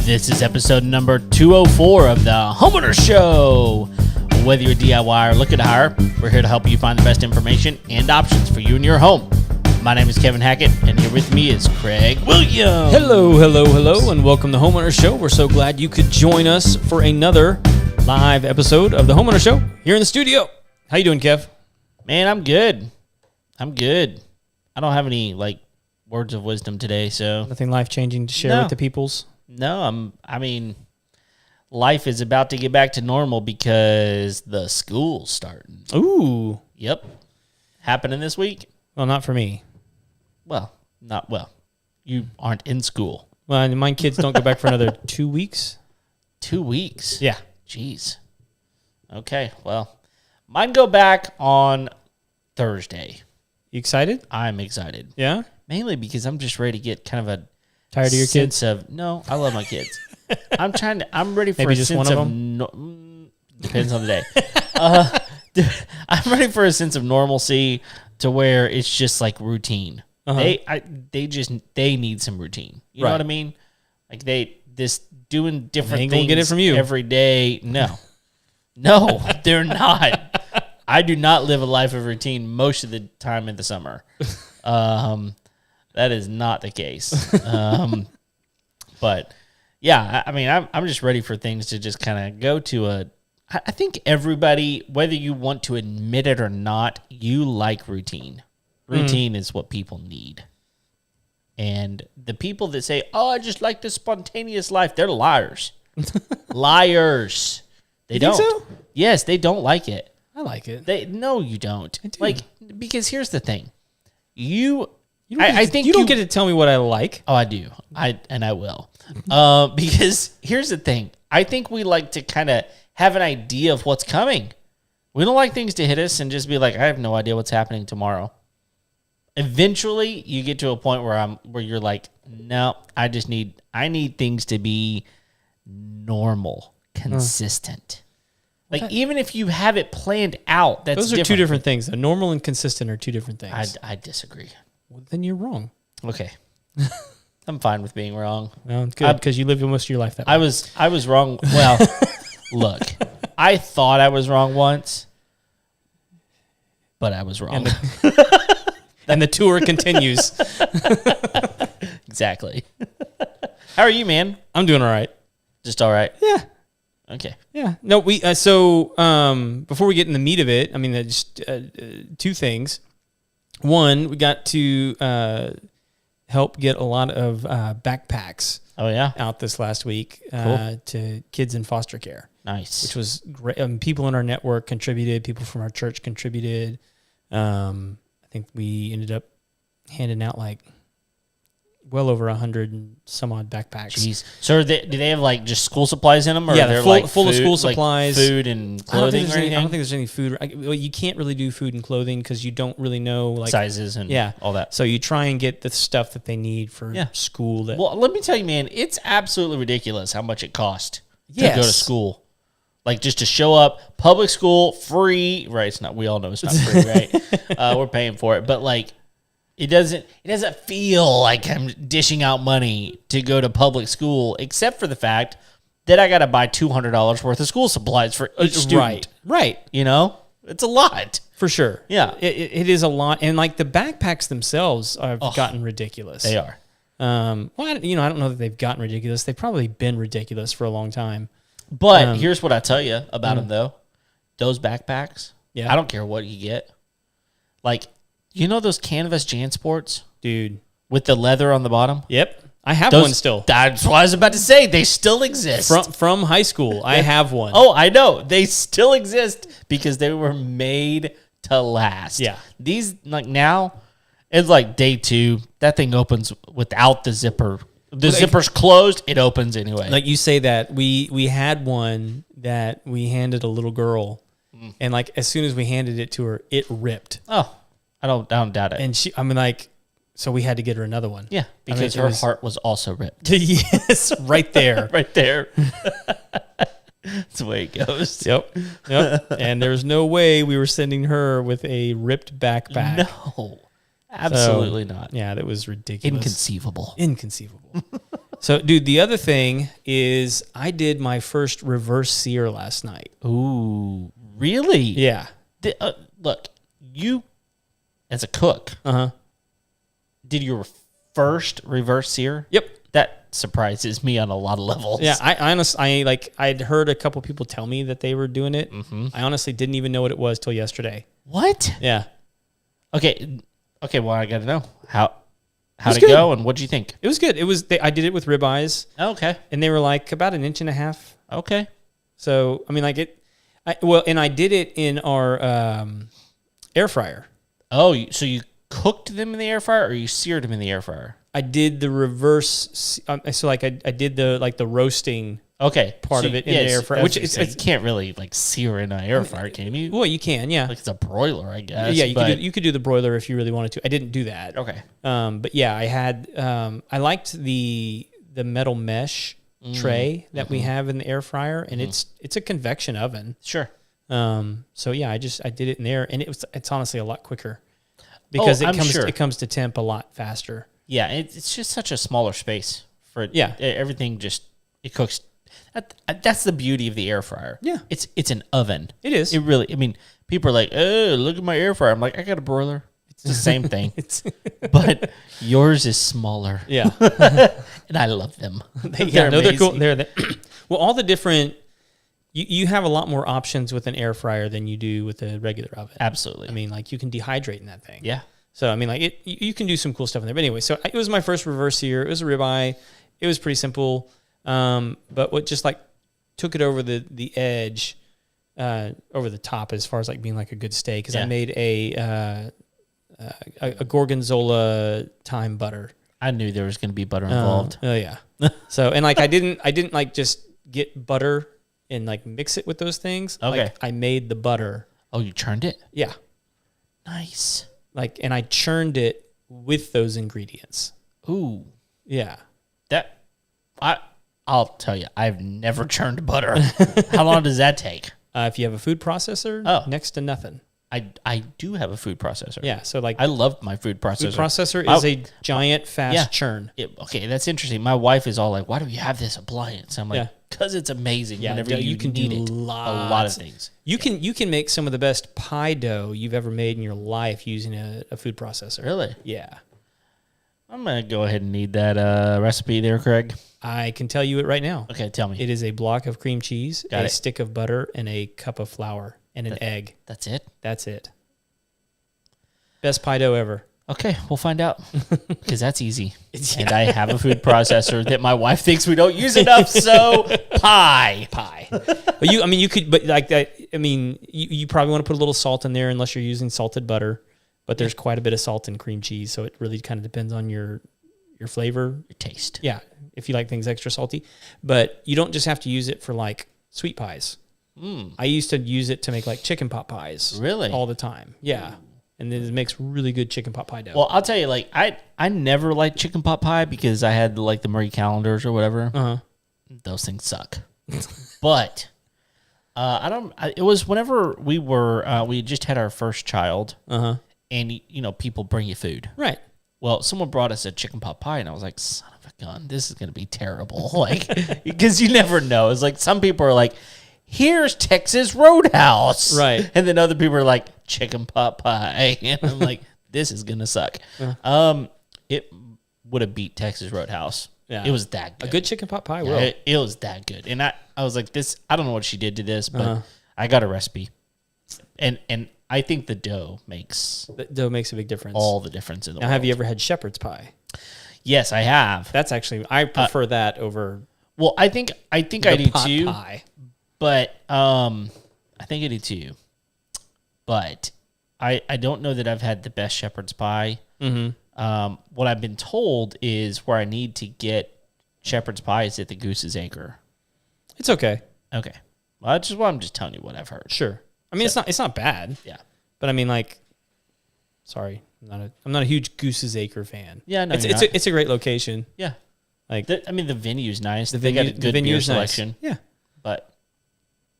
This is episode number 204 of the Homeowner Show. Whether you're a DIY or looking to hire, we're here to help you find the best information and options for you and your home. My name is Kevin Hackett, and here with me is Craig Williams. Hello, and welcome to Homeowner Show. We're so glad you could join us for another live episode of the Homeowner Show here in the studio. How you doing, Kev? Man, I'm good. I don't have any, words of wisdom today, so... Nothing life-changing to share with the peoples? No, life is about to get back to normal because the school's starting. Ooh. Yep. Happening this week? Well, not for me. Well. You aren't in school. Well, my kids don't go back for another 2 weeks. 2 weeks? Yeah. Jeez. Okay, well, mine go back on Thursday. You excited? I'm excited. Yeah? Mainly because I'm just ready to get kind of a tired of your kids? No, I love my kids. I'm ready for maybe a just sense one of of them? depends on the day. I'm ready for a sense of normalcy to where it's just like routine. Uh-huh. They need some routine. You know what I mean? Like doing different ain't things gonna get it from you every day. No, they're not. I do not live a life of routine most of the time in the summer. That is not the case. But yeah, I mean, I'm just ready for things to just kind of go to I think everybody, whether you want to admit it or not, you like routine. Routine is what people need. And the people that say, "Oh, I just like this spontaneous life," they're liars. Liars. They don't. Think so? Yes, they don't like it. I like it. No, you don't. I do. Because here's the thing. I think you don't get to tell me what I like. Oh, I do. I will. Because here's the thing. I think we like to kind of have an idea of what's coming. We don't like things to hit us and just be like, I have no idea what's happening tomorrow. Eventually, you get to a point where you're like, no, I need things to be normal, consistent. Even if you have it planned out, that's those are two different things. Normal and consistent are two different things. I disagree. Well, then you're wrong. Okay. I'm fine with being wrong. Well, it's good because you live most of your life that way. I was wrong. Well, look, I thought I was wrong once, but I was wrong. And the tour continues. Exactly. How are you, man? I'm doing all right. Just all right? Yeah. Okay. Yeah. No, before we get in the meat of it, I mean, just two things. One, we got to help get a lot of backpacks. Oh, yeah? Out this last week Cool. to kids in foster care. Nice. Which was great. People in our network contributed. People from our church contributed. I think we ended up handing out well over 100 and some odd backpacks. Jeez. So do they have just school supplies in them? Or yeah, they're full food, of school supplies. Food and clothing or anything? I don't think there's any food. You can't really do food and clothing because you don't really know sizes and all that. So you try and get the stuff that they need for school. Well, let me tell you, man, it's absolutely ridiculous how much it costs to go to school. Just to show up, public school, free. Right, it's not. We all know it's not free, right? We're paying for it, but it doesn't feel like I'm dishing out money to go to public school, except for the fact that I got to buy $200 worth of school supplies for each student. Right. It's a lot. For sure. Yeah. It is a lot. And the backpacks themselves have gotten ridiculous. They are. I don't know that they've gotten ridiculous. They've probably been ridiculous for a long time. But here's what I tell you about them, though. Those backpacks, I don't care what you get. Those canvas JanSports? Dude. With the leather on the bottom? Yep. I have one still. That's what I was about to say. They still exist. From high school, I have one. Oh, I know. They still exist because they were made to last. Yeah. These, now, it's day 2. That thing opens without the zipper. The zipper's closed. It opens anyway. You say that. We had one that we handed a little girl, and as soon as we handed it to her, it ripped. Oh, I don't doubt it. And so we had to get her another one. Yeah, because her heart was also ripped. Yes, right there. Right there. That's the way it goes. Yep. And there's no way we were sending her with a ripped backpack. No. Absolutely not. Yeah, that was ridiculous. Inconceivable. So, dude, the other thing is I did my first reverse sear last night. Ooh, really? Yeah. Look, you as a cook, did your first reverse sear? Yep. That surprises me on a lot of levels. Yeah, I'd heard a couple people tell me that they were doing it. Mm-hmm. I honestly didn't even know what it was till yesterday. What? Yeah. Okay. Well, I got to know how'd it good. go, and what'd you think? It was good. I did it with ribeyes. Okay. And they were like about 1.5 inches. Okay. So I mean, like and I did it in our air fryer. Oh, so you cooked them in the air fryer, or you seared them in the air fryer? I did the reverse. So like I did the roasting. Part of it in the air fryer, which you can't really like sear in an air fryer, can you? Well, you can, yeah. Like it's a broiler, I guess. Yeah, you could do the broiler if you really wanted to. I didn't do that. Okay. But yeah, I had I liked the metal mesh tray that we have in the air fryer, and it's a convection oven. Sure. So yeah, I did it in there, and it's honestly a lot quicker because it comes to temp a lot faster. Yeah, it's just such a smaller space for it. Yeah. Everything it cooks. That's the beauty of the air fryer. Yeah. It's an oven. It is. It really, I mean, people are like, oh, look at my air fryer. I'm like, I got a broiler. It's the same thing. But yours is smaller. Yeah. And I love them. They're cool. Well, all the different, you have a lot more options with an air fryer than you do with a regular oven. Absolutely. I mean, like you can dehydrate in that thing. Yeah. So, I mean, like you can do some cool stuff in there. But anyway, so it was my first reverse sear. It was a ribeye. It was pretty simple. But what just like took it over the edge, over the top as far as like being like a good steak, because I made a gorgonzola thyme butter. I knew there was going to be butter involved. Oh yeah. So, and like I didn't like just get butter and like mix it with those things. Okay. Like, I made the butter. Oh, you churned it? Yeah. Nice. Like, and I churned it with those ingredients. Ooh. Yeah. I'll tell you, I've never churned butter. How long does that take? If you have a food processor, next to nothing. I do have a food processor. Yeah, so like I love my food processor. Food processor is a giant fast churn. Okay, that's interesting. My wife is all like, "Why do you have this appliance?" I'm like, "Because it's amazing. Yeah, whenever you can do need a lot of things. You can make some of the best pie dough you've ever made in your life using a food processor. Really? Yeah. I'm gonna go ahead and need that recipe there, Craig. I can tell you it right now. Okay, tell me. It is a block of cream cheese, stick of butter, and a cup of flour, and an egg. That's it? That's it. Best pie dough ever. Okay, we'll find out. Because that's easy. And I have a food processor that my wife thinks we don't use enough, so pie. But you could, but like that, you probably want to put a little salt in there unless you're using salted butter. But there's quite a bit of salt in cream cheese, so it really kind of depends on your flavor. Your taste. Yeah, if you like things extra salty. But you don't just have to use it for like sweet pies. I used to use it to make like chicken pot pies. Really? All the time. Yeah. And then it makes really good chicken pot pie dough. Well, I'll tell you, like, I never liked chicken pot pie because I had like the Marie Callender's or whatever. Uh-huh. Those things suck. But it was whenever we just had our first child. Uh-huh. And, people bring you food. Right. Well, someone brought us a chicken pot pie, and I was like, son of a gun, this is going to be terrible. Like, because you never know. It's like some people are like, here's Texas Roadhouse. Right. And then other people are like, chicken pot pie. And I'm like, this is going to suck. It would have beat Texas Roadhouse. Yeah. It was that good. A good chicken pot pie will. It was that good. And I was like, I don't know what she did to this, but I got a recipe. And I think the dough makes a big difference. All the difference in the world. Now, have you ever had shepherd's pie? Yes, I have. That's actually I prefer that over. Well, I think I do too. Pie. But I think I do too. But I don't know that I've had the best shepherd's pie. Mm-hmm. What I've been told is where I need to get shepherd's pie is at the Goose's Acre. It's okay. Okay. Well, I'm just telling you what I've heard. Sure. I mean, it's not bad. Yeah. But I mean, like, sorry, I'm not a huge Goose's Acre fan. Yeah, no, it's a great location. Yeah. Like, the venue's nice. They got a good beer selection. Nice. Yeah. But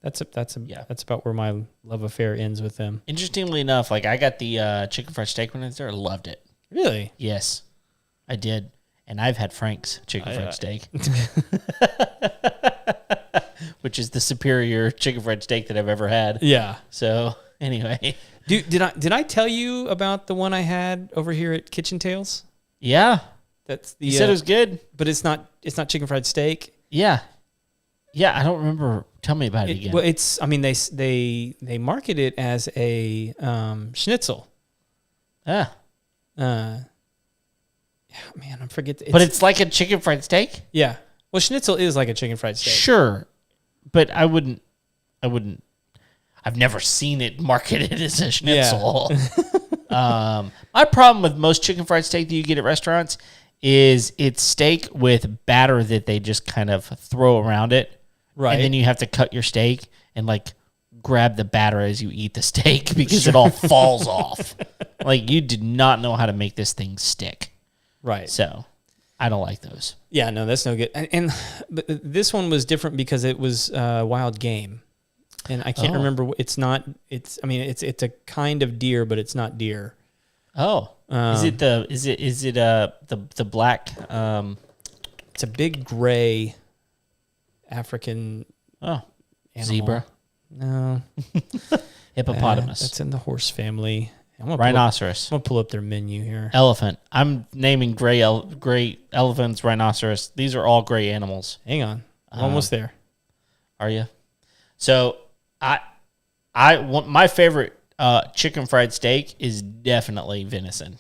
that's about where my love affair ends with them. Interestingly enough, like I got the chicken fried steak when I was there. I loved it. Really? Yes, I did. And I've had Frank's chicken fried steak, which is the superior chicken fried steak that I've ever had. Yeah. So anyway, Did I tell you about the one I had over here at Kitchen Tales? yeah, That's the you said it was good. but it's not chicken fried steak. Yeah, yeah. I don't remember. Tell me about it again. Well, it's I mean they market it as a schnitzel. Yeah, Yeah, man, I forget. but it's like a chicken fried steak. Yeah. Well, schnitzel is like a chicken fried steak. Sure, but I wouldn't. I've never seen it marketed as a schnitzel. My problem with most chicken fried steak that you get at restaurants is it's steak with batter that they just kind of throw around it. Right. And then you have to cut your steak and like grab the batter as you eat the steak because it all falls off. Like you did not know how to make this thing stick. Right. So I don't like those. Yeah, no, that's no good. But this one was different because it was wild game. And I can't remember. It's not. It's. I mean, it's a kind of deer, but it's not deer. Oh, is it the black? It's a big gray African. Oh, animal. zebra. No, Hippopotamus. that's in the horse family. Rhinoceros. I'm gonna pull up their menu here. Elephant. I'm naming gray elephants, rhinoceros. These are all gray animals. Hang on, I'm almost there. Are you? So I want my favorite chicken fried steak is definitely venison.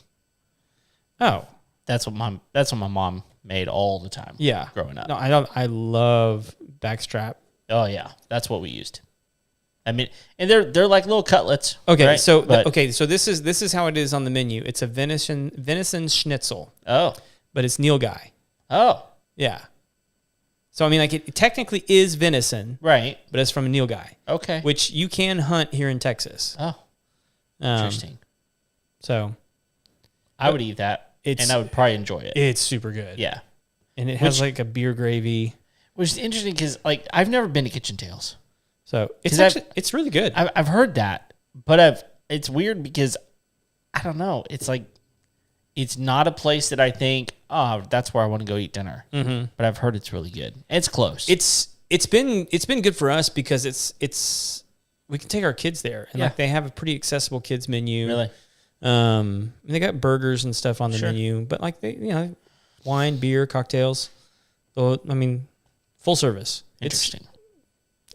Oh, That's what my mom made all the time. yeah. Growing up. No, I don't. I love backstrap. Oh yeah, that's what we used. I mean, and they're like little cutlets. Okay, right? so But- so this is how it is on the menu. It's a venison schnitzel, Oh, but it's Nilgai. oh, Yeah. So I mean, like it technically is venison, right. but it's from a Nilgai, Okay. which you can hunt here in Texas. Oh, Um, interesting. So I would eat that, and I would probably enjoy it. it's super good. Yeah, And it has like a beer gravy. which is interesting because like I've never been to Kitchen Tales. So it's 'Cause actually it's really good. I've heard that, but it's weird because I don't know. It's like it's not a place that I think, oh, that's where I want to go eat dinner. Mm-hmm. But I've heard it's really good. It's close. It's been good for us because it's we can take our kids there and Yeah. like they have a pretty accessible kids menu. really They got burgers and stuff on the Sure. menu, but like they wine, beer, cocktails. So I mean, full service. interesting.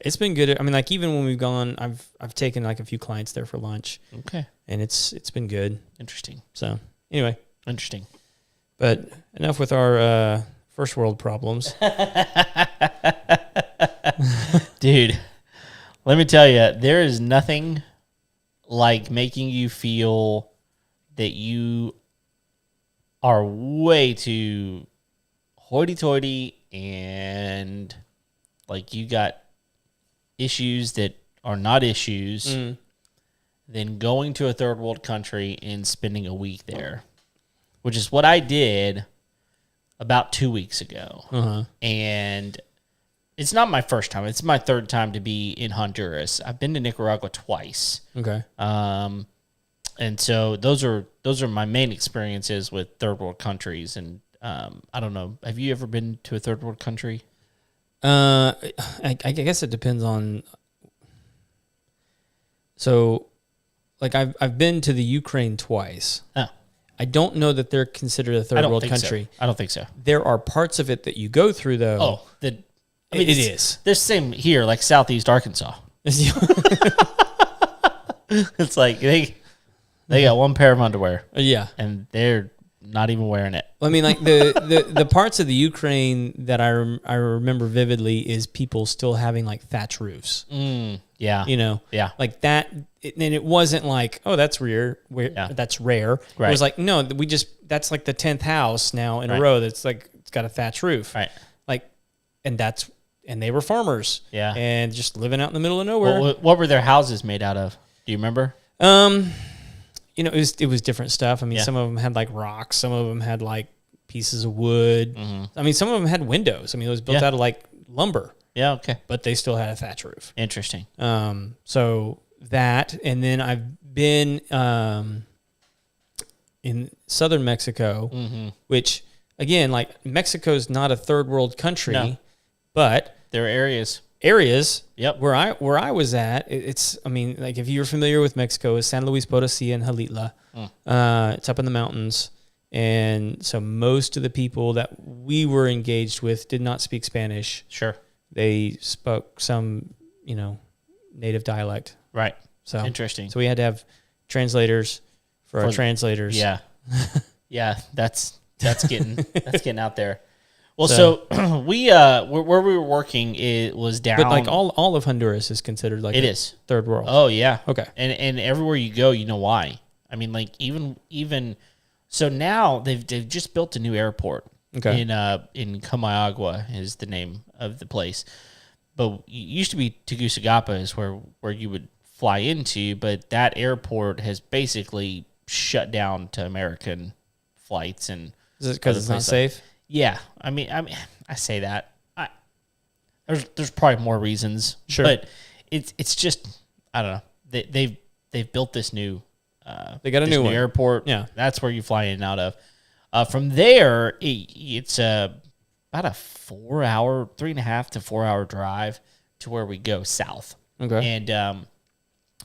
It's been good. I mean, like even when we've gone, I've taken like a few clients there for lunch, Okay, and it's been good. interesting. So anyway, Interesting. but enough with our first world problems. Dude, let me tell you, there is nothing like making you feel that you are way too hoity-toity and like you got issues that are not issues than going to a third world country and spending a week there, which is what I did about 2 weeks ago. Uh-huh. And it's not my first time. It's my third time to be in Honduras. I've been to Nicaragua twice. Okay. And so those are my main experiences with third world countries. And I don't know. Have you ever been to a third world country? I guess it depends on. So, like I've been to the Ukraine twice. Oh, I don't know that they're considered a I third don't world think country. so. I don't think so. There are parts of it that you go through though. Oh, it it's- is. There's same here, like Southeast Arkansas. It's like they got one pair of underwear Yeah. and they're not even wearing it. I mean, like the parts of the Ukraine that I remember vividly is people still having like thatch roofs. Yeah. Yeah. Like that. And it wasn't like, oh, that's rare. That's rare. Right. It was like, no, that's like the 10th house now in a row that's like it's got a thatch roof. Right. Like, and they were farmers. Yeah. And just living out in the middle of nowhere. What were their houses made out of? Do you remember? It was different stuff. I mean, Yeah. some of them had like rocks. Some of them had like pieces of wood. I mean, some of them had windows. I mean, it was built Yeah. out of like lumber, Yeah. Okay. but they still had a thatch roof. Interesting. So that, and then I've been in southern Mexico, Mm-hmm. which again, like Mexico's not a third world country, No. but There are areas. Yep. Where I was at, it's, I mean, like if you're familiar with Mexico, it's San Luis Potosi and Jalitla. It's up in the mountains. And so most of the people that we were engaged with did not speak Spanish. Sure. They spoke some, native dialect. Right. So Interesting. So we had to have translators for our translators. Yeah. Yeah. That's getting out there. Well, so we where we were working, it was down. But like all of Honduras is considered like it is third world. Oh yeah. Okay. And everywhere you go, you know why. I mean, like even so now they've just built a new airport. Okay. In Comayagua is the name of the place. But it used to be Tegucigalpa is where you would fly into, but that airport has basically shut down to American flights. And is it because it's not safe? Yeah, I mean, I say that. There's probably more reasons, sure, but it's just I don't know. They've built this new they got a new airport. Yeah, that's where you fly in and out of. From there, it's about a 3.5 to 4 hour drive to where we go south. Okay, and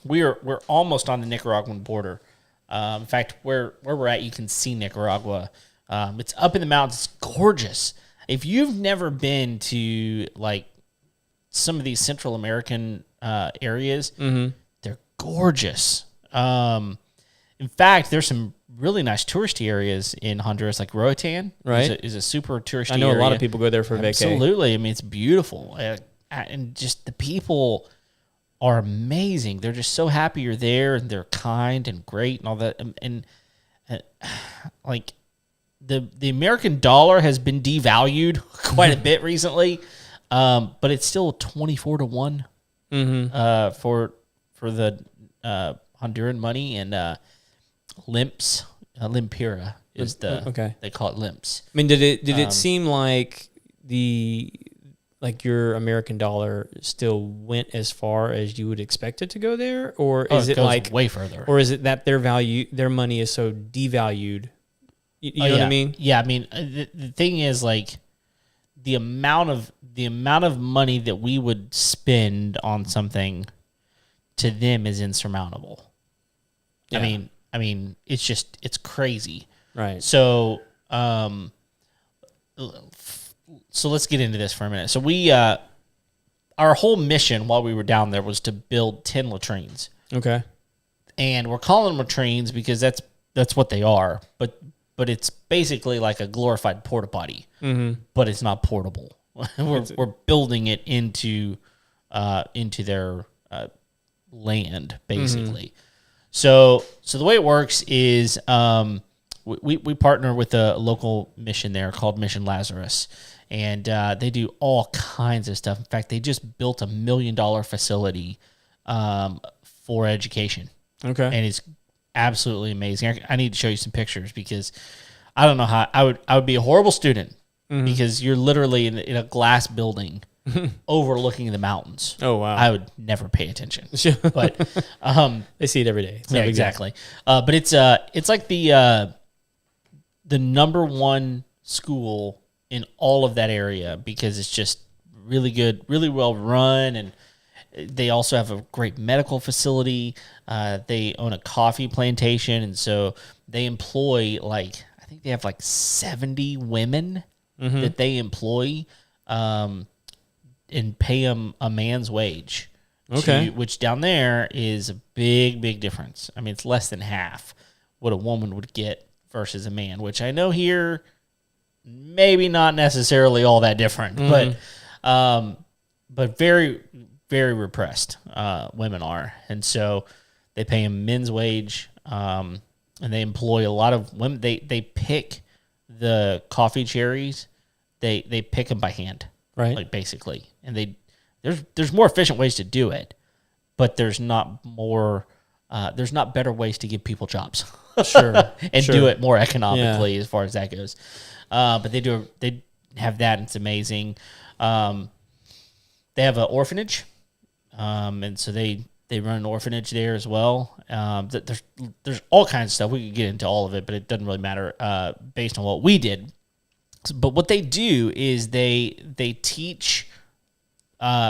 we're almost on the Nicaraguan border. In fact, where we're at, you can see Nicaragua. It's up in the mountains. It's gorgeous. If you've never been to like some of these Central American areas, they're gorgeous. In fact, there's some really nice touristy areas in Honduras, like Roatan. Right, is a super touristy. I know area. A lot of people go there for vacation. Absolutely. I mean, it's beautiful, and just the people are amazing. They're just so happy you're there, and they're kind and great and all that. And like. The American dollar has been devalued quite a bit recently, but it's still 24-1 for the Honduran money, and Limpira is they call it limps. I mean, did it seem like your American dollar still went as far as you would expect it to go there, or is it like way further, or is it that their money is so devalued? You know what I mean? Yeah, I mean the thing is like the amount of money that we would spend on something to them is insurmountable. Yeah. I mean it's crazy. Right. So so let's get into this for a minute. So we our whole mission while we were down there was to build 10 latrines. Okay. And we're calling them latrines because that's what they are, but it's basically like a glorified porta potty, but it's not portable. we're building it into their land, basically. So the way it works is we partner with a local mission there called Mission Lazarus, and they do all kinds of stuff. In fact, they just built $1 million facility for education. Okay, and it's absolutely amazing. I need to show you some pictures because I don't know how I would be a horrible student because you're literally in a glass building overlooking the mountains. Oh wow! I would never pay attention, but they see it every day. Yeah, exactly. But it's like the number one school in all of that area because it's just really good, really well run, and they also have a great medical facility. They own a coffee plantation, and so they employ I think they have 70 women that they employ, and pay them a man's wage. Okay, which down there is a big difference. I mean, it's less than half what a woman would get versus a man, which I know here maybe not necessarily all that different, but very, very repressed women are. And so they pay them men's wage, and they employ a lot of women. They pick the coffee cherries. They pick them by hand, right? Basically. And there's more efficient ways to do it, but there's not better ways to give people jobs. Sure. And do it more economically as far as that goes. But they have that, and it's amazing. They have an orphanage, and so they They run an orphanage there as well. There's all kinds of stuff. We could get into all of it, but it doesn't really matter based on what we did. But what they do is they teach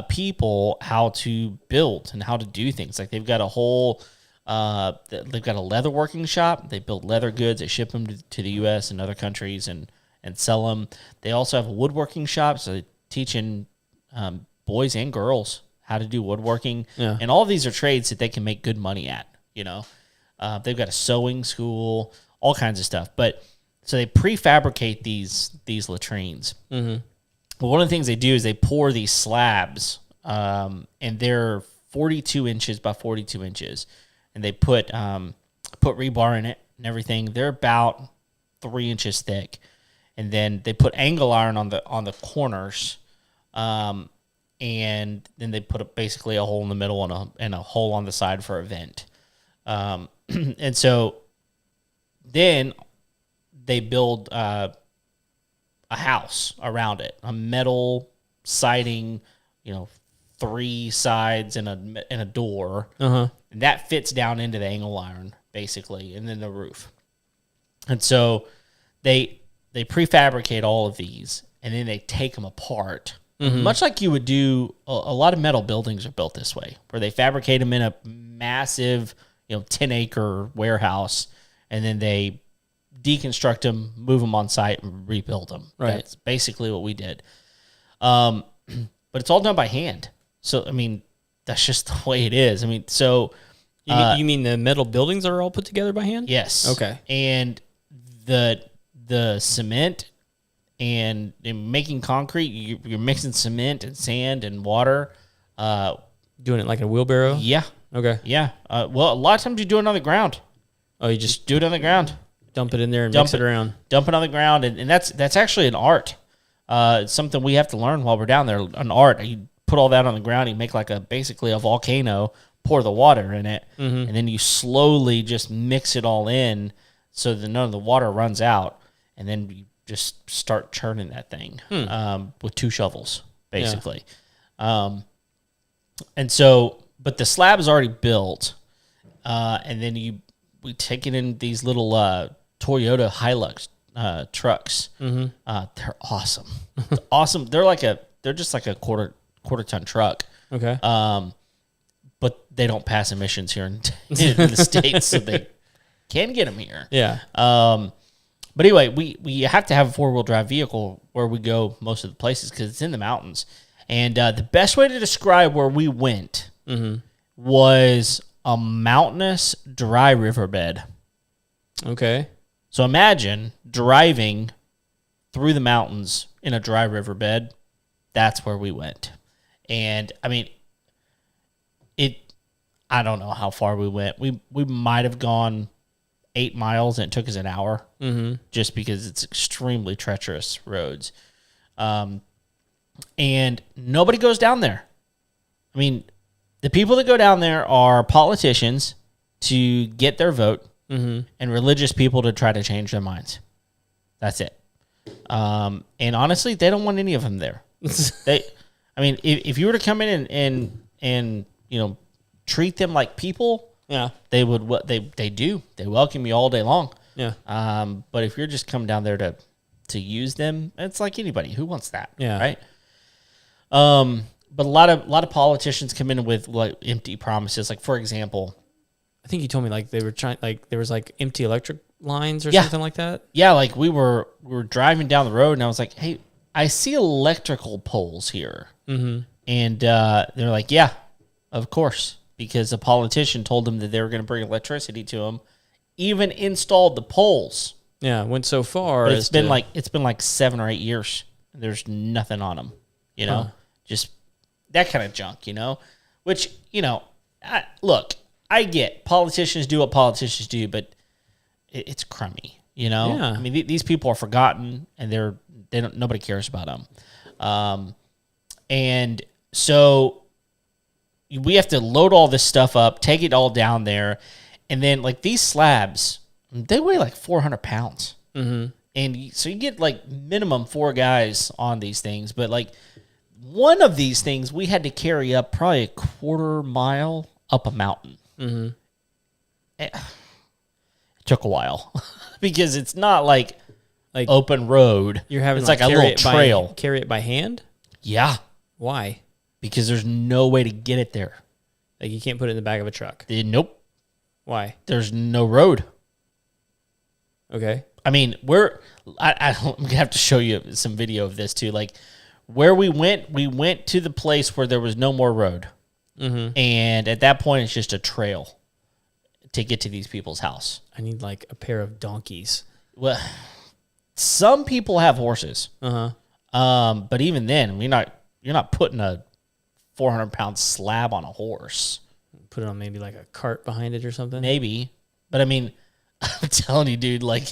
people how to build and how to do things. Like they've got a whole they've got a leather working shop. They build leather goods. They ship them to the U.S. and other countries and sell them. They also have a woodworking shop, so they're teaching boys and girls how to do woodworking. Yeah. And all of these are trades that they can make good money at, you know. They've got a sewing school, all kinds of stuff. But so they prefabricate these latrines. Mm-hmm. But one of the things they do is they pour these slabs, and they're 42 inches by 42 inches. And they put rebar in it and everything. They're about 3 inches thick. And then they put angle iron on the corners, and then they put basically a hole in the middle and a hole on the side for a vent. And so then they build a house around it, a metal siding, 3 sides and a door. Uh-huh. And that fits down into the angle iron basically, and then the roof. And so they prefabricate all of these, and then they take them apart. Mm-hmm. Much like you would do, a lot of metal buildings are built this way, where they fabricate them in a massive, 10-acre warehouse, and then they deconstruct them, move them on site, and rebuild them. Right. That's basically what we did. But it's all done by hand. So, I mean, that's just the way it is. I mean, so... You mean the metal buildings are all put together by hand? Yes. Okay. And the cement and in making concrete, you're mixing cement and sand and water. Doing it like a wheelbarrow? Yeah. Okay. Yeah. Well, a lot of times you do it on the ground. Oh, you Just do it on the ground. dump it in there and mix it around. Dump it on the ground. And that's actually an art. It's something we have to learn while we're down there, an art. You put all that on the ground, you make like basically a volcano, pour the water in it, and then you slowly just mix it all in so that none of the water runs out, and then you just start churning that thing with 2 shovels, basically. Yeah. And so, but the slab is already built, and then we take it in these little Toyota Hilux trucks. Mm-hmm. They're awesome. Awesome. They're just like a quarter ton truck. Okay. But they don't pass emissions here in the States, so they can get them here. Yeah. But anyway, we have to have a 4-wheel drive vehicle where we go most of the places because it's in the mountains. And the best way to describe where we went was a mountainous dry riverbed. Okay. So imagine driving through the mountains in a dry riverbed. That's where we went. And, I mean... I don't know how far we went. We might have gone 8 miles, and it took us an hour, just because it's extremely treacherous roads. And nobody goes down there. I mean, the people that go down there are politicians to get their vote and religious people to try to change their minds. That's it. And honestly, they don't want any of them there. If you were to come in and treat them like people, yeah, they would. What they do, they welcome you all day long. Yeah. But if you're just coming down there to use them, it's like anybody who wants that. Yeah. Right. But a lot of politicians come in with like empty promises. Like, for example, I think you told me like they were trying, like there was like empty electric lines or something like that. Yeah. Like we were driving down the road, and I was like, hey, I see electrical poles here. Mm-hmm. And they're like, yeah, of course. Because a politician told them that they were going to bring electricity to them, even installed the poles. Yeah, went so far. But it's been like 7 or 8 years. There's nothing on them, just that kind of junk, Which look, I get politicians do what politicians do, but it's crummy, Yeah. I mean, these people are forgotten, and nobody cares about them, and so. We have to load all this stuff up, take it all down there, and then like these slabs, they weigh like 400 pounds. Mm-hmm. And so you get like minimum 4 guys on these things, but like one of these things we had to carry up probably a quarter mile up a mountain. Mm-hmm. It took a while because it's not like Like open road. you're having it's like a little trail. Carry it by hand? Yeah, Why? because there's no way to get it there. Like you can't put it in the back of a truck. Nope, Why? there's no road. Okay. I mean, I'm gonna have to show you some video of this too. Like where we went to the place where there was no more road, and at that point, it's just a trail to get to these people's house. I need like a pair of donkeys. Well, some people have horses, but even then, you're not putting a 400-pound slab on a horse. Put it on maybe like a cart behind it or something. Maybe, but I mean, I'm telling you, dude, like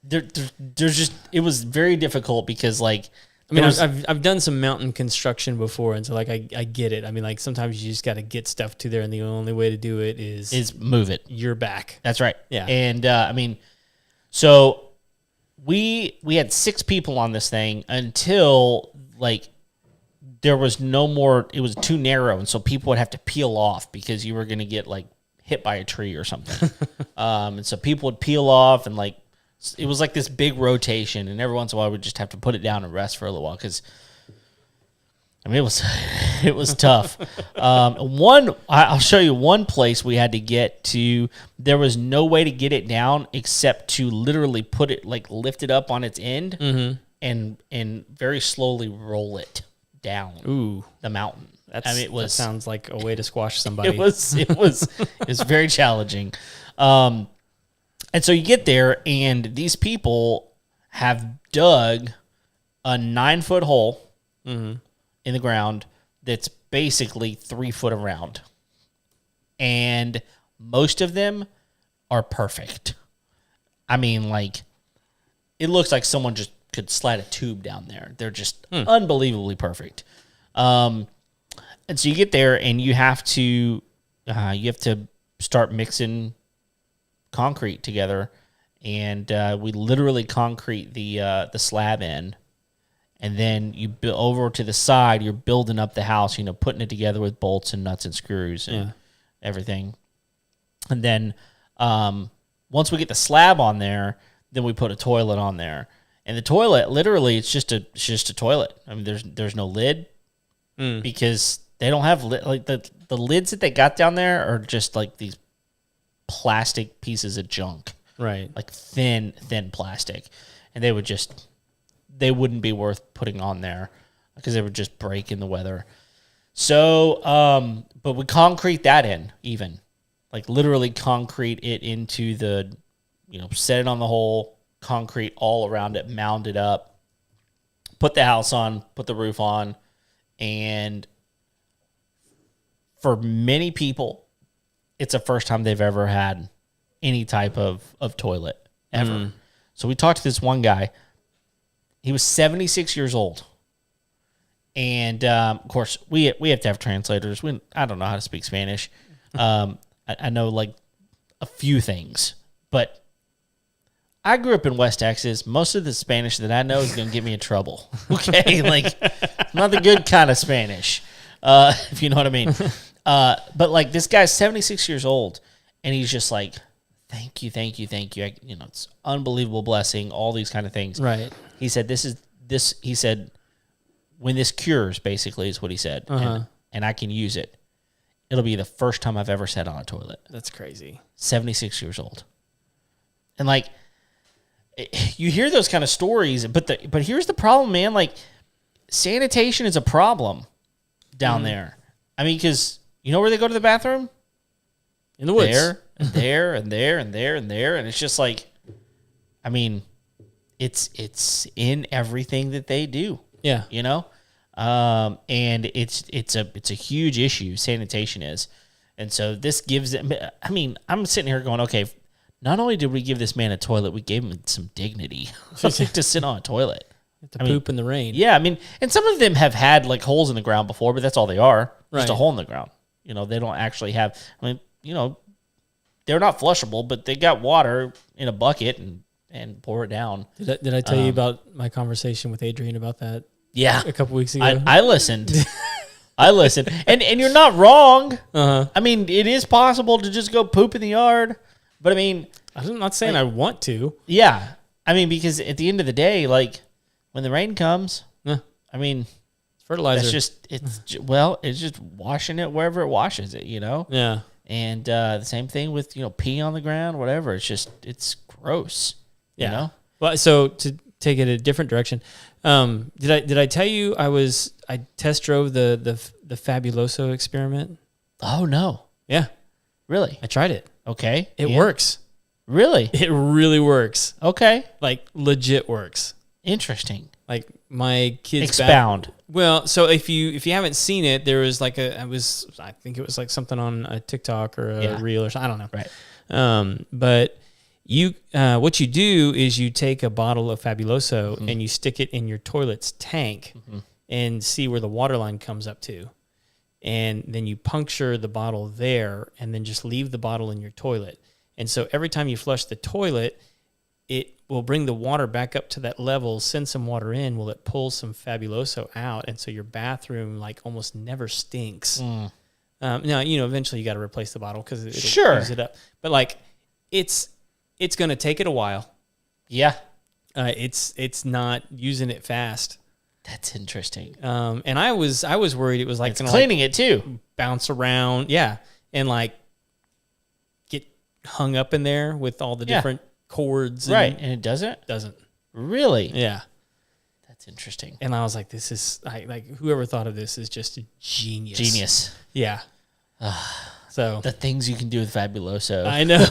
there's just it was very difficult because like I mean, I've done some mountain construction before, and so like I get it. I mean, like sometimes you just got to get stuff to there, and the only way to do it is move it. Your back. That's right. Yeah. And I mean, so we had 6 people on this thing until like there was no more. It was too narrow, and so people would have to peel off because you were going to get like hit by a tree or something. And so people would peel off, and like it was like this big rotation, and every once in a while we'd just have to put it down and rest for a little while because I mean it was tough. I'll show you one place we had to get to. There was no way to get it down except to literally put it like lift it up on its end and very slowly roll it down the mountain. That sounds like a way to squash somebody. It was very challenging. And so you get there, and these people have dug a 9-foot hole in the ground that's basically 3 foot around. And most of them are perfect. I mean, like, it looks like someone just could slide a tube down there. They're just unbelievably perfect. And so you get there, and you have to start mixing concrete together, and we literally concrete the slab in, and then you build over to the side. You're building up the house, putting it together with bolts and nuts and screws and everything. And then once we get the slab on there, then we put a toilet on there. And the toilet, literally, it's just a toilet. I mean, there's no lid because they don't have like the lids that they got down there are just like these plastic pieces of junk, right? Like thin plastic, and they wouldn't be worth putting on there because they would just break in the weather. So, but we concrete that in, even like literally concrete it into the, set it on the hole, concrete all around it, mound it up, put the house on, put the roof on, and for many people, it's the first time they've ever had any type of toilet ever. So we talked to this one guy. He was 76 years old. And, of course, we have to have translators. I don't know how to speak Spanish. I know, like, a few things. But I grew up in West Texas. Most of the Spanish that I know is going to get me in trouble. Okay? Like, not the good kind of Spanish, if you know what I mean. But like this guy's 76 years old, and he's just like, thank you. It's unbelievable blessing, all these kind of things. Right. He said, he said, when this cures, basically is what he said, and I can use it, it'll be the first time I've ever sat on a toilet. That's crazy. 76 years old. And like, you hear those kind of stories, but here's the problem, man. Like, sanitation is a problem down there. I mean, because you know where they go to the bathroom? In the woods. There, and there, and there, and there, and there. And it's just like, I mean, it's in everything that they do. Yeah. And it's a huge issue, sanitation is. And so this gives them, I mean, I'm sitting here going, okay, not only did we give this man a toilet, we gave him some dignity to sit on a toilet. Poop in the rain. Yeah, I mean, and some of them have had like holes in the ground before, but that's all they are. Just a Right. hole in the ground. They don't actually have, I mean, they're not flushable, but they got water in a bucket and pour it down. Did I tell you about my conversation with Adrian about that? Yeah. A couple weeks ago? I listened. I listen. And you're not wrong. Uh-huh. I mean, it is possible to just go poop in the yard. But I mean, I'm not saying I want to. yeah. I mean, because at the end of the day, like when the rain comes, Yeah. I mean, Fertilizer. it's just washing it wherever it washes it, Yeah. And the same thing with, pee on the ground, whatever. It's gross, Yeah. Well, so to take it a different direction, did I tell you I test drove the Fabuloso experiment? Oh, no. Yeah. Really? I tried it. Okay. It works. Really? It really works. Okay. Like legit works. Interesting. Like my kids Expound. Well, so if you haven't seen it, there was like I think it was like something on a TikTok or a reel or something. I don't know. Right. But you what you do is you take a bottle of Fabuloso and you stick it in your toilet's tank and see where the water line comes up to. And then you puncture the bottle there and then just leave the bottle in your toilet. And so every time you flush the toilet, it will bring the water back up to that level, send some water in, will it pull some Fabuloso out, and so your bathroom like almost never stinks. Now, eventually you got to replace the bottle because it'll use it up. But like it's going to take it a while. Yeah. It's not using it fast. That's interesting. And I was worried it was like it's cleaning it too. Bounce around, yeah, and like get hung up in there with all the different cords. Right, and it doesn't? Doesn't. Really? Yeah. That's interesting. And I was like, this is like whoever thought of this is just a genius. Genius. Yeah. So the things you can do with Fabuloso. I know.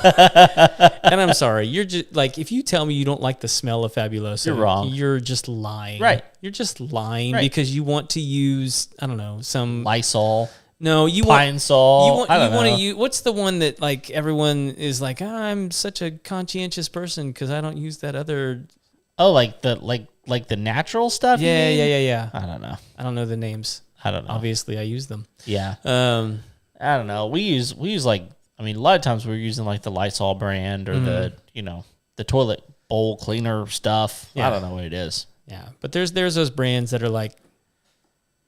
And I'm sorry. You're just like, if you tell me you don't like the smell of Fabuloso, you're wrong. You're just lying. Right. You're just lying because you want to use, I don't know, some Lysol. No, you Pine Sol. You want to use, what's the one that like everyone is like, I'm such a conscientious person because I don't use that other. Oh, like the natural stuff? Yeah. I don't know. I don't know the names. I don't know. Obviously, I use them. Yeah. I don't know. We use like, I mean, a lot of times we're using like the Lysol brand or the toilet bowl cleaner stuff. Yeah. I don't know what it is. Yeah, but there's those brands that are like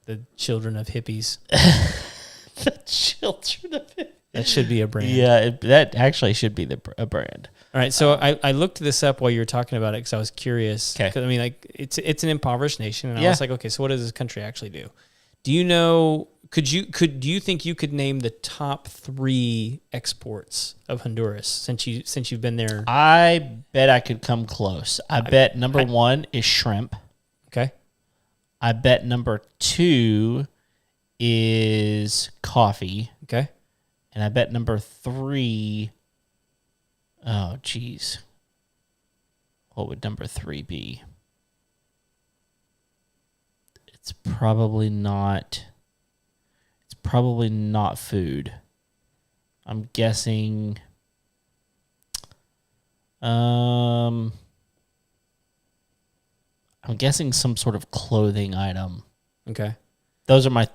the children of hippies. The children of hippies. That should be a brand. Yeah, that actually should be a brand. All right, so I looked this up while you were talking about it because I was curious. Okay. I mean, like it's an impoverished nation, and I was like, okay, so what does this country actually do? Do you know? Do you think you could name the top 3 exports of Honduras since you've been there? I bet I could come close. I bet number 1 is shrimp. Okay. I bet number 2 is coffee. Okay. And I bet number 3, oh geez, what would number 3 be? It's probably not food. I'm guessing some sort of clothing item. Okay. Those are my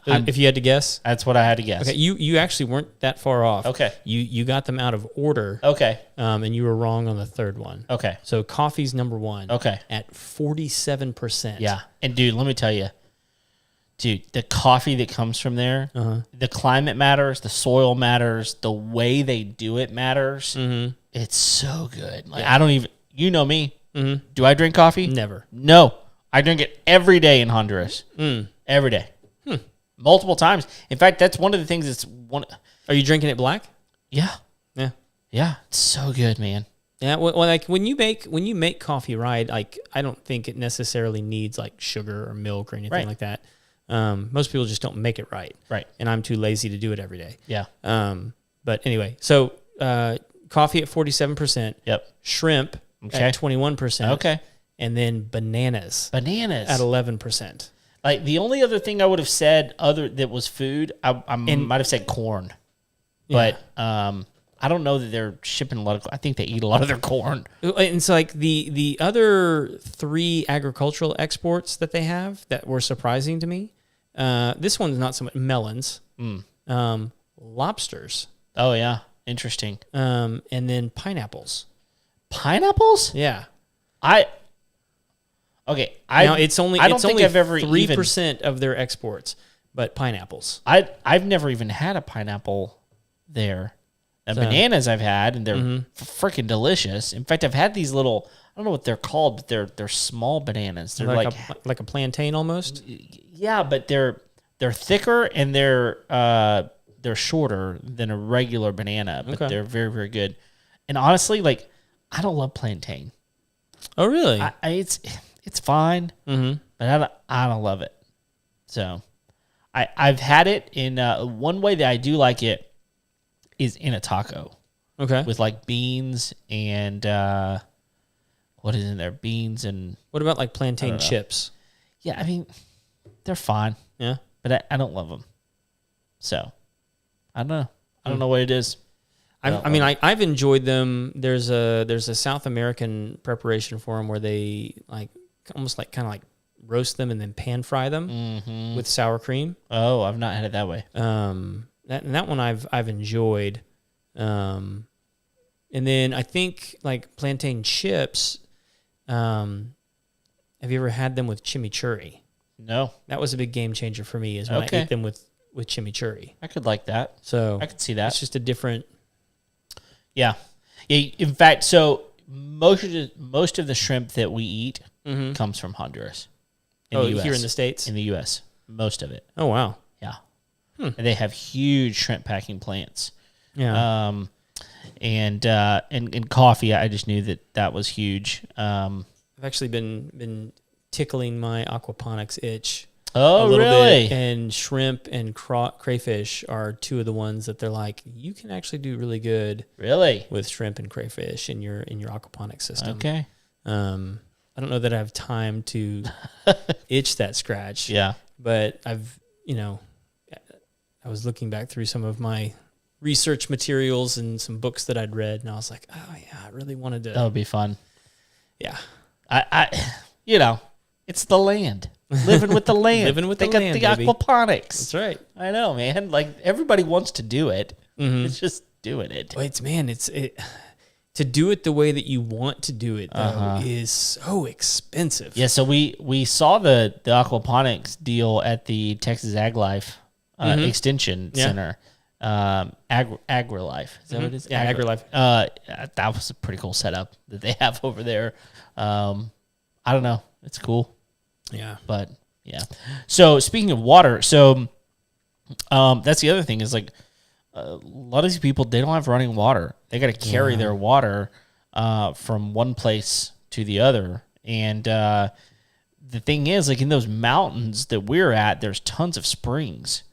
if you had to guess? That's what I had to guess. Okay, you actually weren't that far off. Okay. You got them out of order. Okay. And you were wrong on the third one. Okay. So coffee's number 1. Okay. At 47%. Yeah. And dude, let me tell you, the coffee that comes from there, the climate matters, the soil matters, the way they do it matters. Mm-hmm. It's so good. Like I don't even, you know me. Mm-hmm. Do I drink coffee? Never. No. I drink it every day in Honduras. Every day. Multiple times. In fact, that's one of the things that's one. Are you drinking it black? Yeah. Yeah. Yeah. It's so good, man. Yeah. Well, like when you make coffee, right? Like I don't think it necessarily needs like sugar or milk or anything like that. Most people just don't make it right. Right. And I'm too lazy to do it every day. Yeah. But anyway, so coffee at 47%. Yep. Shrimp at 21%. Okay. And then bananas at 11%. Like the only other thing I would have said that was food, I might have said corn. But I don't know that they're shipping a lot of. I think they eat a lot of their corn. And so, like the other 3 agricultural exports that they have that were surprising to me. This one's not so much melons, lobsters. Oh yeah, interesting. And then pineapples. Pineapples? Yeah. Okay. Now it's only I don't think I've ever 3% of their exports, but pineapples. I've never even had a pineapple there. And bananas I've had, and they're freaking delicious. In fact, I've had these little, I don't know what they're called, but they're small bananas. They're like a plantain almost. Yeah, but they're thicker and they're shorter than a regular banana, but they're very, very good. And honestly, like, I don't love plantain. Oh, really? It's fine, but I don't love it. So I've had it in one way that I do like it is in a taco. Okay. With like beans and what is in there? Beans and what about like plantain chips? Yeah, I mean, they're fine. Yeah. But I don't love them. So I don't know. I don't know what it is. I've enjoyed them. There's a South American preparation for them where they like almost like kind of like roast them and then pan fry them with sour cream. Oh, I've not had it that way. That one I've enjoyed. And then I think like plantain chips. Have you ever had them with chimichurri? No. That was a big game changer for me. Is when I ate them with chimichurri. I could like that. So I could see that. It's just a different. Yeah. In fact, so most of the shrimp that we eat comes from Honduras. The US. Here in the States? In the U.S. Most of it. Oh, wow. Yeah. And they have huge shrimp packing plants. Yeah. And coffee, I just knew that was huge. I've actually been tickling my aquaponics itch. Oh, a little really? bit, and shrimp and crayfish are two of the ones that they're like, you can actually do really good. Really? With shrimp and crayfish in your aquaponics system. Okay. I don't know that I have time to itch that scratch. Yeah. But I was looking back through some of my research materials and some books that I'd read, and I was like, oh yeah, I really wanted to. That would be fun. Yeah. It's the land. Living with the land. Living with the land, They got the aquaponics. That's right. I know, man. Like, everybody wants to do it. It's just doing it. But to do it the way that you want to do it, though, is so expensive. Yeah, so we saw the aquaponics deal at the Texas Ag Life Extension Center. AgriLife. Is that what it is? Yeah, AgriLife. That was a pretty cool setup that they have over there. I don't know. It's cool. Yeah. But, yeah. So, speaking of water, that's the other thing is, like, a lot of these people, they don't have running water. They got to carry their water from one place to the other. And the thing is, like, in those mountains that we're at, there's tons of springs.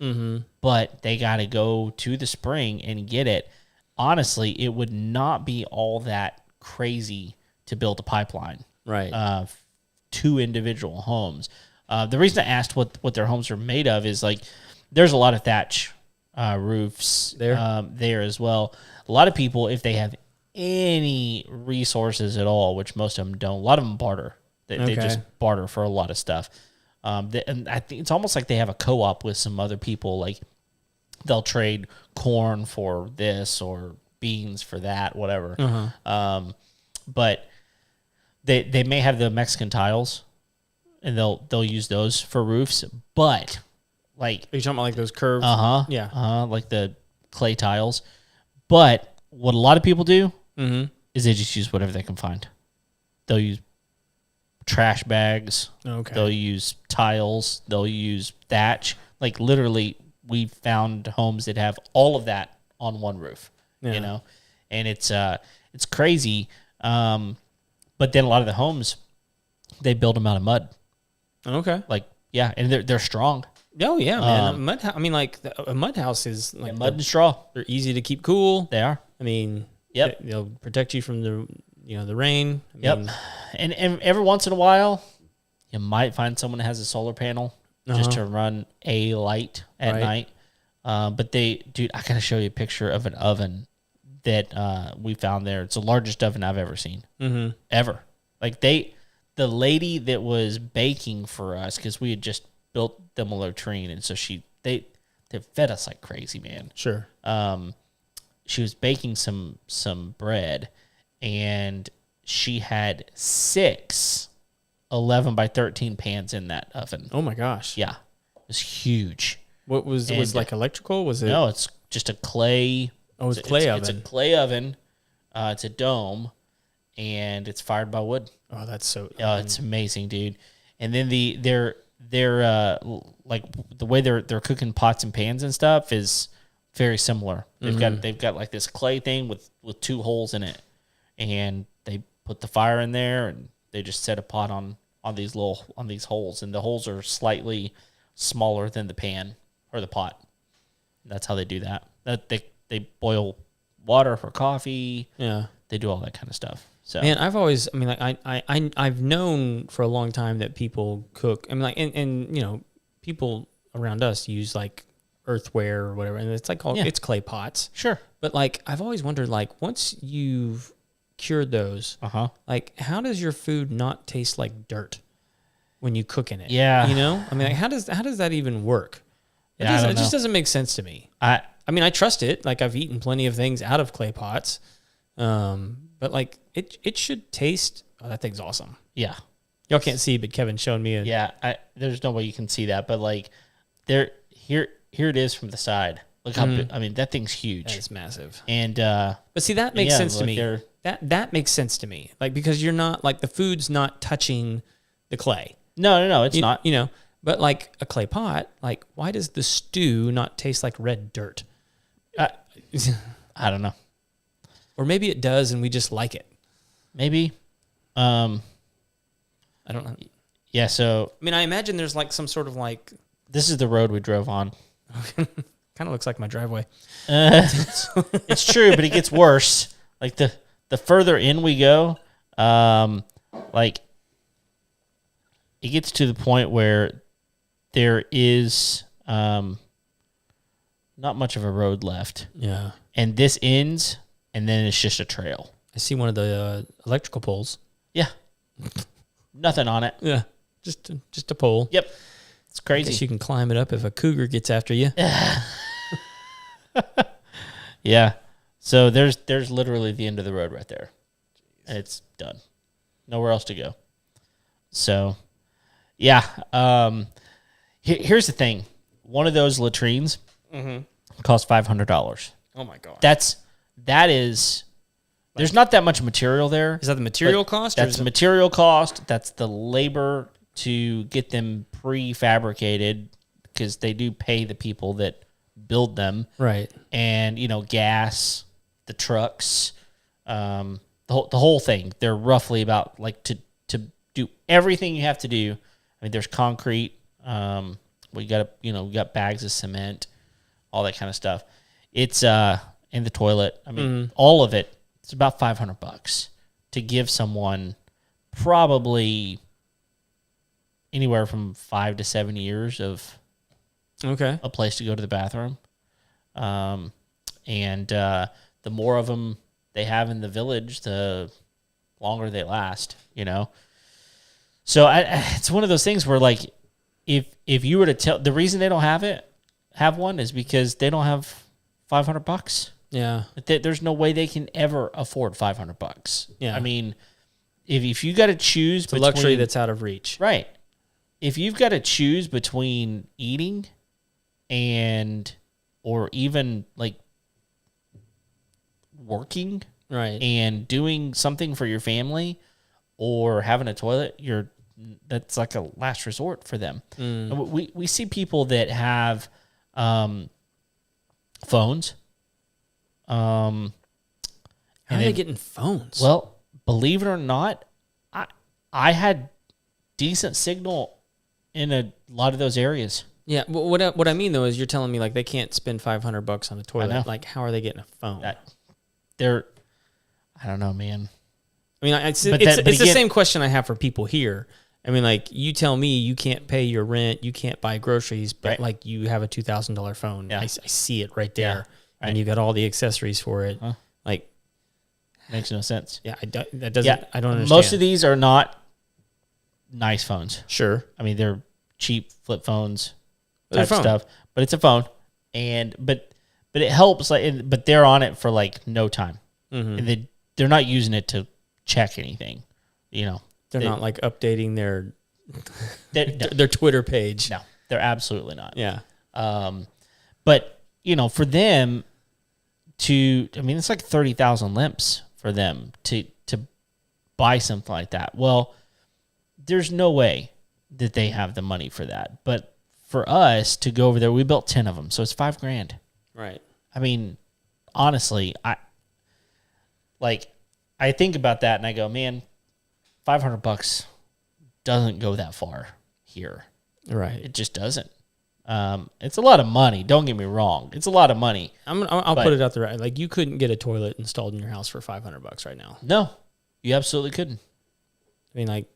But they got to go to the spring and get it. Honestly, it would not be all that crazy to build a pipeline. Right. To individual homes. The reason I asked what their homes are made of is, like, there's a lot of thatch roofs there as well. A lot of people, if they have any resources at all, which most of them don't, a lot of them barter. They just barter for a lot of stuff. And I think it's almost like they have a co-op with some other people. Like, they'll trade corn for this or beans for that, whatever. But they may have the Mexican tiles, and they'll use those for roofs. But, like, are you talking about like those curved? Yeah. Like the clay tiles. But what a lot of people do is they just use whatever they can find. They'll use trash bags. Okay. They'll use tiles. They'll use thatch. Like, literally, we found homes that have all of that on one roof. And it's crazy. But then a lot of the homes, they build them out of mud. Okay. Like, yeah, and they're strong. Oh yeah, man. A mud house is like mud and straw. They're easy to keep cool. They are. I mean, yep. They'll protect you from the rain. And every once in a while, you might find someone that has a solar panel just to run a light at night. But I gotta show you a picture of an oven that we found there. It's the largest oven I've ever seen. Ever. Like, the lady that was baking for us, because we had just built them a latrine, and so they fed us like crazy, man. Sure. She was baking some bread, and she had 6 11 by 13 pans in that oven. Oh my gosh. Yeah. It was huge. What was like electrical? Was it? No, it's just a clay. Oh, it's clay oven. It's a clay oven. It's a dome, and it's fired by wood. Oh, that's so. It's amazing, dude. And then their like the way they're cooking pots and pans and stuff is very similar. They've got like this clay thing with 2 holes in it, and they put the fire in there, and they just set a pot on these holes, and the holes are slightly smaller than the pan or the pot. That's how they do that. They boil water for coffee. Yeah, they do all that kind of stuff. So man, I've known for a long time that people cook. I mean, like, and you know, people around us use like earthware or whatever, and it's like it's clay pots. Sure, but like I've always wondered, like once you've cured those, like how does your food not taste like dirt when you cook in it? Yeah, you know, I mean, like, how does that even work? It just doesn't make sense to me. I mean, I trust it. Like I've eaten plenty of things out of clay pots, but like it should taste. Oh, that thing's awesome. Yeah, y'all can't see, but Kevin's showing me. There's no way you can see that, but like here it is from the side. Look how big, I mean, that thing's huge. It's massive. And but see, that makes sense to me. That makes sense to me. Like because you're not like the food's not touching the clay. No, it's not. You know. But like a clay pot, like why does the stew not taste like red dirt? I don't know. Or maybe it does and we just like it. Maybe. I don't know. Yeah, so I mean, I imagine there's like some sort of like this is the road we drove on. Kind of looks like my driveway. It's true, but it gets worse. Like the further in we go, like it gets to the point where there is not much of a road left. Yeah. And this ends, and then it's just a trail. I see one of the electrical poles. Yeah. Nothing on it. Yeah. Just a pole. Yep. It's crazy. I guess you can climb it up if a cougar gets after you. Yeah. So there's literally the end of the road right there. And it's done. Nowhere else to go. So, yeah. Here's the thing. One of those latrines costs $500. Oh my god. That is. There's not that much material there. Is that the material cost? That's the material cost. That's the labor to get them prefabricated because they do pay the people that build them. Right. And, gas, the trucks, the whole thing. They're roughly about like to do everything you have to do. I mean, there's concrete. We got bags of cement, all that kind of stuff. It's in the toilet. I mean, all of it. It's about $500 to give someone probably anywhere from 5 to 7 years of a place to go to the bathroom. And the more of them they have in the village, the longer they last, So it's one of those things where, like, if you were to tell, the reason they don't have one is because they don't have $500. Yeah. There's no way they can ever afford $500. Yeah. I mean, if you got to choose between... It's a luxury that's out of reach. Right. If you've got to choose between eating or even, like, working and doing something for your family or having a toilet, that's like a last resort for them. We see people that have phones. How are they getting phones? Well, believe it or not, I had decent signal in a lot of those areas. Yeah, but what I mean though is you're telling me like they can't spend $500 on a toilet. Like, how are they getting a phone? I don't know, man. I mean, it's the same question I have for people here. I mean, like, you tell me you can't pay your rent, you can't buy groceries, but like you have a $2,000 phone. Yeah. I see it right there. Yeah. And you got all the accessories for it. Huh. Like, makes no sense. Yeah, that doesn't. Yeah. I don't understand. Most of these are not nice phones. Sure. I mean, they're cheap flip phones type stuff, but it's a phone, but it helps. Like, but they're on it for like no time, and they're not using it to check anything. They're not like updating their Twitter page. No, they're absolutely not. Yeah. But for them it's like 30,000 limps for them to buy something like that. Well, there's no way that they have the money for that. But for us to go over there, we built 10 of them, so it's $5,000. Right. I mean, honestly, I think about that and I go, man, $500 doesn't go that far here. Right. It just doesn't. It's a lot of money. Don't get me wrong. It's a lot of money. I'll put it out there. Like, you couldn't get a toilet installed in your house for $500 right now. No, you absolutely couldn't. I mean,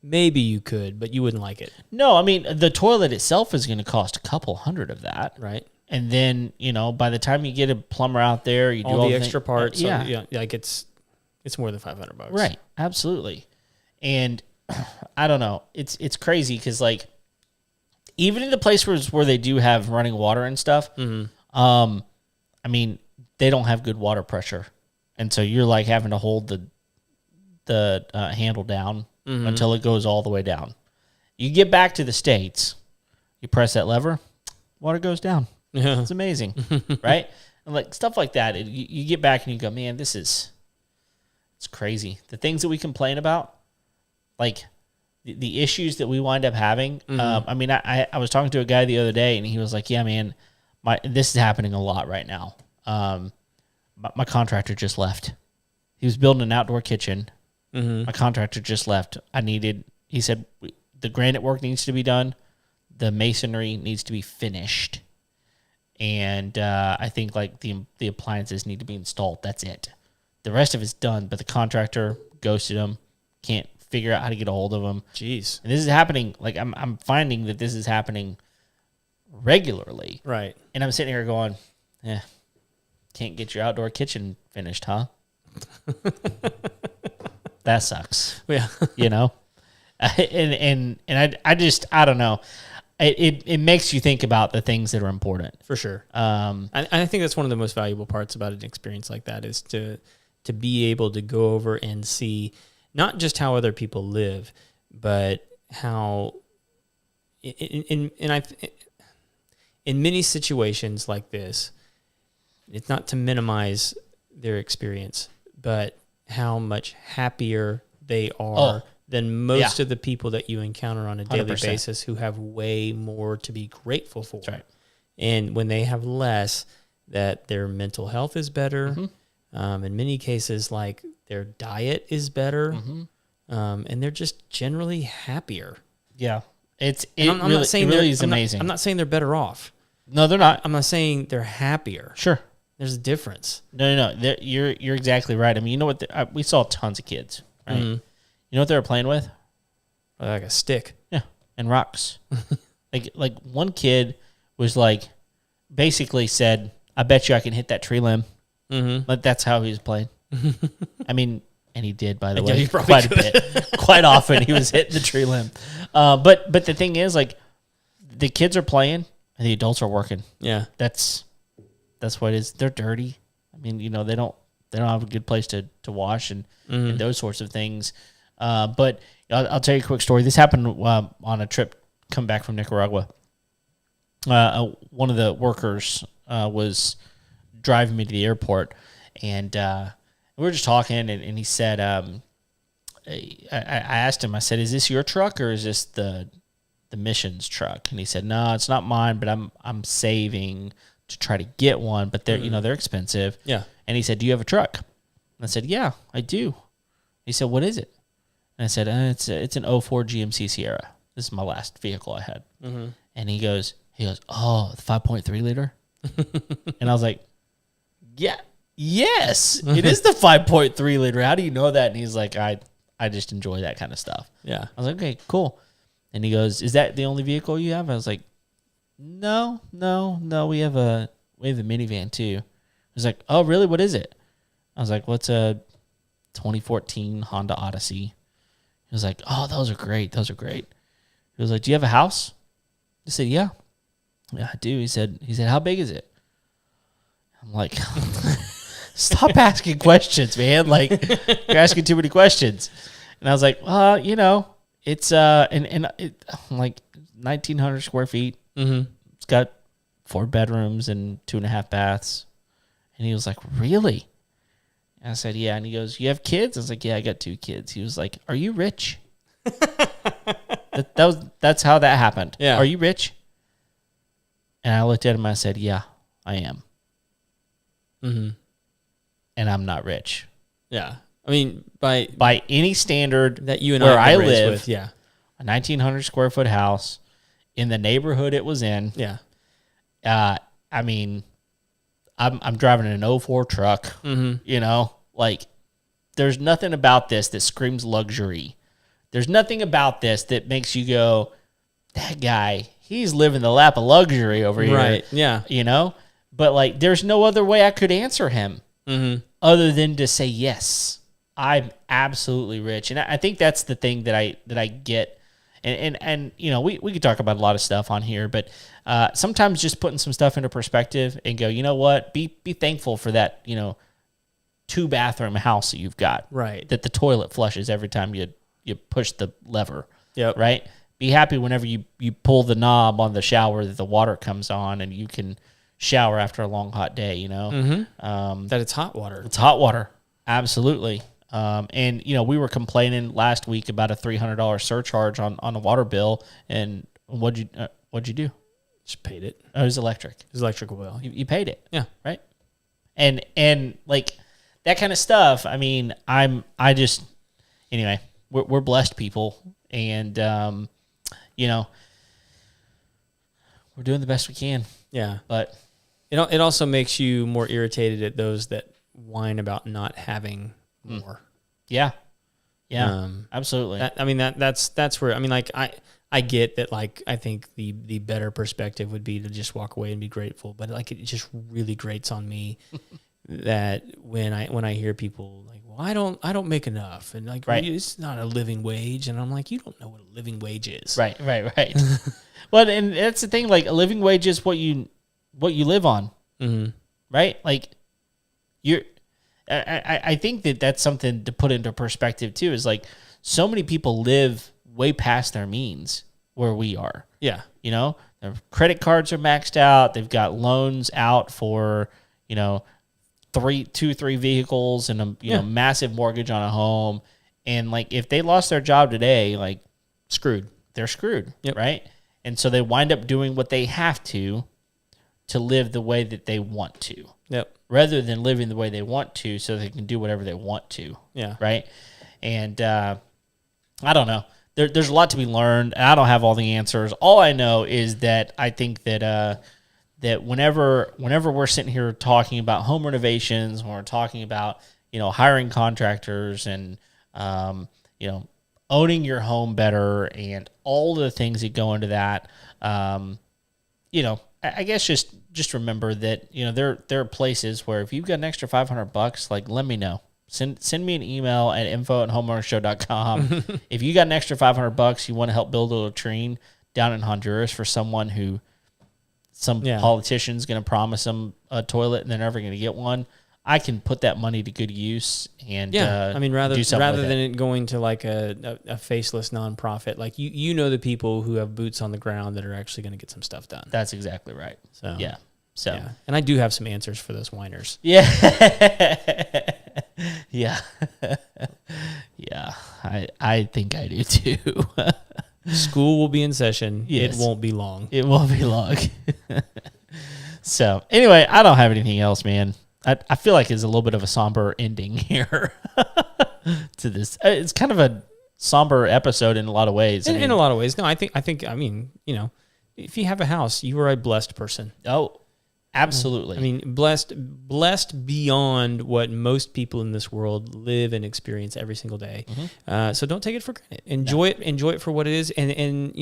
maybe you could, but you wouldn't like it. No, I mean, the toilet itself is going to cost a couple hundred of that. Right. And then, by the time you get a plumber out there, you do all the extra parts. Yeah. Like it's more than $500. Right. Absolutely. And I don't know. It's crazy because, like, even in the places where they do have running water and stuff, I mean, they don't have good water pressure. And so you're like having to hold the handle down until it goes all the way down. You get back to the States, you press that lever, water goes down. Yeah. It's amazing, right? And like stuff like that, you get back and you go, man, it's crazy. The things that we complain about, like the issues that we wind up having. I mean, I was talking to a guy the other day and he was like, yeah, man, this is happening a lot right now. My contractor just left. He was building an outdoor kitchen. My contractor just left. He said, the granite work needs to be done. The masonry needs to be finished. And I think like the appliances need to be installed. That's it. The rest of it's done, but the contractor ghosted him. Can't figure out how to get a hold of him. Jeez. And this is happening. Like I'm finding that this is happening regularly. Right. And I'm sitting here going, can't get your outdoor kitchen finished, huh? That sucks. Yeah. And I don't know. It makes you think about the things that are important. For sure. I think that's one of the most valuable parts about an experience like that is to be able to go over and see not just how other people live, but how in many situations like this, it's not to minimize their experience, but how much happier they are than most of the people that you encounter on a daily 100%. basis who have way more to be grateful for. That's right. And when they have less, that their mental health is better. In many cases, like their diet is better. And they're just generally happier. Yeah. It not saying really is amazing. I'm not saying they're better off. No, they're not. I'm not saying they're happier. Sure. There's a difference. No. You're exactly right. I mean, you know what? We saw tons of kids, right? You know what they were playing with? Like a stick. Yeah, and rocks. like one kid was like, basically said, "I bet you I can hit that tree limb." Like that's how he was playing. I mean, and he did, by the way, quite a bit, quite often. He was hitting the tree limb. But the thing is, like, the kids are playing and the adults are working. Yeah, that's what it is. They're dirty. I mean, they don't have a good place to wash and those sorts of things. But I'll tell you a quick story. This happened on a trip come back from Nicaragua. One of the workers was driving me to the airport, and we were just talking, and he said, I asked him, I said, "Is this your truck or is this the missions truck?" And he said, "No, it's not mine, but I'm saving to try to get one, but they're they're expensive." Yeah. And he said, "Do you have a truck?" And I said, "Yeah, I do." He said, "What is it?" And I said, "It's an '04 GMC Sierra. This is my last vehicle I had." And he goes, "Oh, the 5.3 liter?" And I was like, yes, it is the 5.3 liter. How do you know that? And he's like, I just enjoy that kind of stuff. Yeah. I was like, okay, cool. And he goes, "Is that the only vehicle you have?" I was like, No. We have a minivan too. He was like, "Oh, really? What is it?" I was like, "Well, it's a 2014 Honda Odyssey." He was like, "Oh, those are great. He was like, "Do you have a house?" I said, "Yeah, I do." He said, "How big is it?" I'm like, "Stop asking questions, man. Like, you're asking too many questions." And I was like, It's like 1,900 square feet. Mm-hmm. It's got 4 bedrooms and 2.5 baths. And he was like, really? And I said, yeah. And he goes, you have kids? I was like, yeah, I got 2 kids. He was like, are you rich? That's how that happened. Yeah. Are you rich? And I looked at him and I said, yeah, I am. Mm-hmm. And I'm not rich. Yeah. I mean, by any standard that you and where I I raised live, with, yeah. a 1,900 square foot house in the neighborhood it was in. Yeah. I mean, I'm driving an 04 truck. Mm-hmm. You know, like there's nothing about this that screams luxury. There's nothing about this that makes you go, that guy, he's living the lap of luxury over here. Right. Yeah. You know, but like there's no other way I could answer him other than to say yes. I'm absolutely rich, and I think that's the thing that I get, and you know we could talk about a lot of stuff on here, but sometimes just putting some stuff into perspective and go, you know what, be thankful for that, 2-bathroom house that you've got, right? That the toilet flushes every time you push the lever, yep. Right. Be happy whenever you pull the knob on the shower that the water comes on and you can shower after a long hot day. That it's hot water. It's hot water, absolutely. And we were complaining last week about a $300 surcharge on a water bill, and what'd you do? Just paid it. Oh, it was electric. It was electrical bill. You paid it. Yeah. Right. And like that kind of stuff. I mean, anyway, we're blessed people, and we're doing the best we can. Yeah. But it also makes you more irritated at those that whine about not having more. Yeah. Absolutely. That's where, I mean, like I get that, like, I think the better perspective would be to just walk away and be grateful, but like it just really grates on me that when I hear people like, well, I don't make enough, and like, right. It's not a living wage, and I'm like, you don't know what a living wage is. Right. Well, and that's the thing, like a living wage is what you live on. Mm-hmm. Right? Like I think that's something to put into perspective too, is like so many people live way past their means where we are. Yeah. Their credit cards are maxed out. They've got loans out for, 3 vehicles and a massive mortgage on a home. And like, if they lost their job today, like they're screwed. Yep. Right. And so they wind up doing what they have to live the way that they want to. Yep. Rather than living the way they want to so they can do whatever they want to. Yeah. Right? And I don't know. There's a lot to be learned, and I don't have all the answers. All I know is that I think that that whenever we're sitting here talking about home renovations, when we're talking about, hiring contractors and, owning your home better and all the things that go into that, I guess just remember that, there are places where if you've got an extra $500, like, let me know. Send me an email at info@homeownershow.com. If you got an extra $500, you want to help build a latrine down in Honduras for someone who some politician's going to promise them a toilet and they're never going to get one, I can put that money to good use. And rather do something than it going to like a faceless nonprofit, like you know the people who have boots on the ground that are actually going to get some stuff done. That's exactly right. So yeah. And I do have some answers for those whiners. Yeah. Yeah. Yeah. I think I do too. School will be in session. Yes. It won't be long. It won't be long. So anyway, I don't have anything else, man. I feel like it's a little bit of a somber ending here to this. It's kind of a somber episode in a lot of ways. In a lot of ways. No, I think, if you have a house, you are a blessed person. Oh, absolutely. I mean, blessed beyond what most people in this world live and experience every single day. Mm-hmm. So don't take it for granted. Enjoy it for what it is. And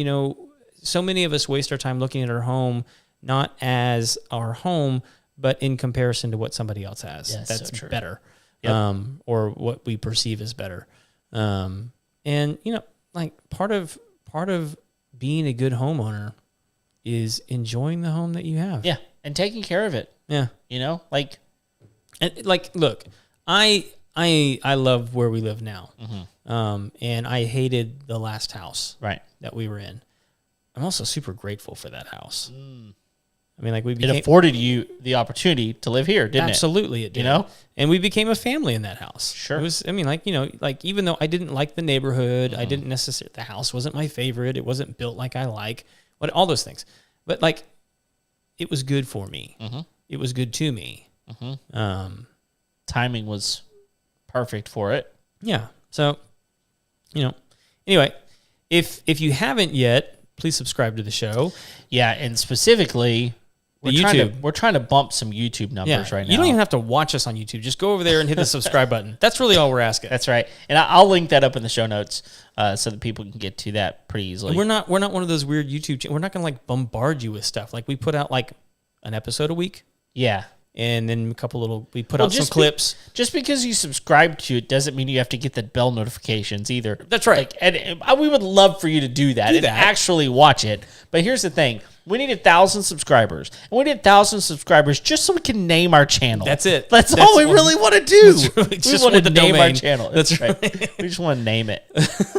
so many of us waste our time looking at our home not as our home, but in comparison to what somebody else has. Yes, that's so true. Better. Yep. Or what we perceive as better. And like part of being a good homeowner is enjoying the home that you have. Yeah. And taking care of it. Yeah. Look, I I love where we live now. And I hated the last house that we were in. I'm also super grateful for that house. I mean, like it afforded you the opportunity to live here, didn't absolutely it did. And we became a family in that house. Sure. It was, I mean, like, like even though I didn't like the neighborhood, I didn't necessarily, the house wasn't my favorite. It wasn't built like I like, but all those things. But like, it was good for me. It was good to me. Timing was perfect for it. Yeah. So, anyway, if you haven't yet, please subscribe to the show. Yeah, and specifically, we're trying to bump some YouTube numbers right now. You don't even have to watch us on YouTube. Just go over there and hit the subscribe button. That's really all we're asking. That's right. And I'll link that up in the show notes so that people can get to that pretty easily. And we're not one of those weird YouTube we're not going to like bombard you with stuff. Like we put out like an episode a week. Yeah. And then we put out some clips. Just because you subscribe to it doesn't mean you have to get the bell notifications either. That's right. And we would love for you to do that and actually watch it. But here's the thing. We need 1,000 subscribers. And we need 1,000 subscriber just so we can name our channel. That's it. That's all we really want to do. Really we want to name our channel. That's right. We just want to name it.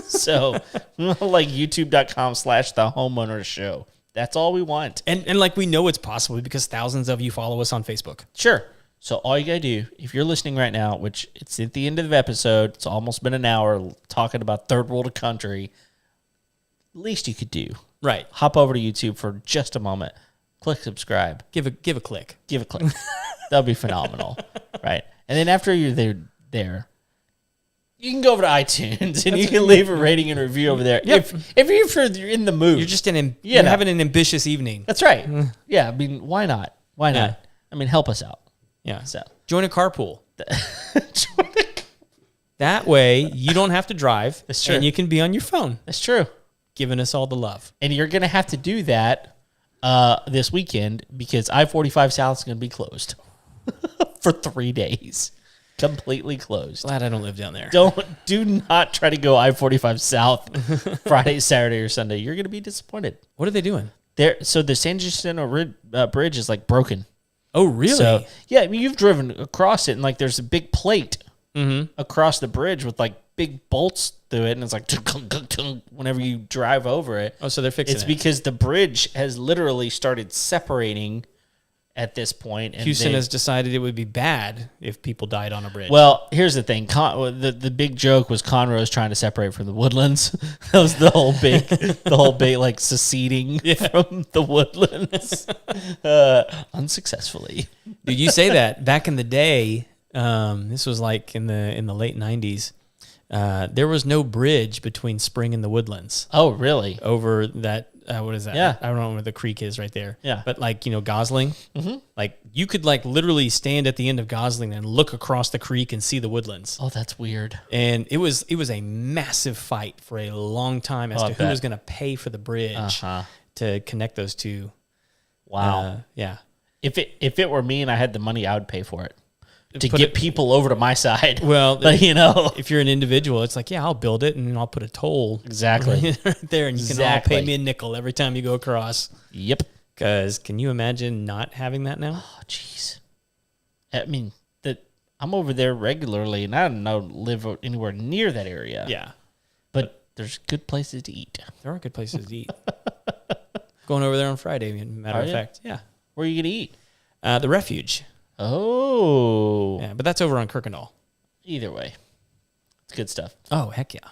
So, like youtube.com/thehomeownershow. That's all we want. And like we know it's possible because thousands of you follow us on Facebook. Sure. So all you got to do, if you're listening right now, which it's at the end of the episode, it's almost been an hour talking about third world country, least you could do. Right. Hop over to YouTube for just a moment. Click subscribe. Give a click. Give a click. That'll be phenomenal. Right. And then after you're there, you can go over to iTunes and you can leave a rating and review over there. Yep. If you're in the mood. You're just you're having an ambitious evening. That's right. Yeah, I mean, why not? Why not? Yeah. I mean, help us out. Yeah. So join a carpool. That way you don't have to drive. That's true. And you can be on your phone. That's true. Giving us all the love. And you're going to have to do that this weekend because I-45 South is going to be closed for 3 days. Completely closed. Glad I don't live down there. Do not try to go I-45 South Friday, Saturday, or Sunday. You're going to be disappointed. What are they doing? So the San Jacinto Bridge is like broken. Oh, really? So, yeah, I mean, you've driven across it, and like there's a big plate across the bridge with like big bolts through it, and it's like whenever you drive over it. Oh, so they're fixing it. It's because the bridge has literally started separating at this point. And Houston has decided it would be bad if people died on a bridge. Well, here's the thing. The big joke was Conroe's trying to separate from the Woodlands. That was the whole big like seceding from the Woodlands unsuccessfly. Dude, you say that. Back in the day, this was like in the late 90s, there was no bridge between Spring and the Woodlands. Oh, really? Over that, what is that? Yeah. I don't know where the creek is right there. Yeah. But like, Gosling, like you could like literally stand at the end of Gosling and look across the creek and see the Woodlands. Oh, that's weird. And it was a massive fight for a long time as to who was going to pay for the bridge to connect those two. Wow. Yeah. If it were me and I had the money, I would pay for it. To get people over to my side. Well, but, if you're an individual, it's like, yeah, I'll build it and I'll put a toll exactly right there, and you can all pay me a nickel every time you go across. Yep. Because can you imagine not having that now? Oh, jeez. I mean, I'm over there regularly, and I don't live anywhere near that area. Yeah, but there's good places to eat. There are good places to eat. Going over there on Friday, matter of fact. Yeah. Where are you gonna eat? The Refuge. Oh. Yeah, but that's over on Kirkendall. Either way, it's good stuff. Oh, heck yeah.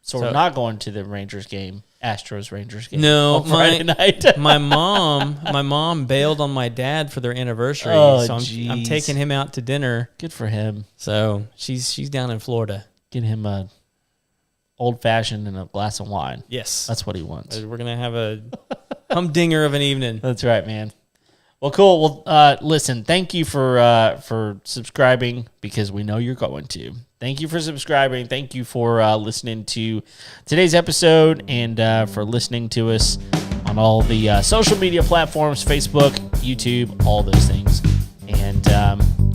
So we're not going to the Rangers game, Astros-Rangers game. No, on Friday night. my mom bailed on my dad for their anniversary, so I'm taking him out to dinner. Good for him. So she's down in Florida. Get him a old-fashioned and a glass of wine. Yes. That's what he wants. We're going to have a humdinger of an evening. That's right, man. Well, cool. Well, listen, thank you for subscribing, because we know you're going to. Thank you for subscribing. Thank you for listening to today's episode, and for listening to us on all the social media platforms, Facebook, YouTube, all those things. And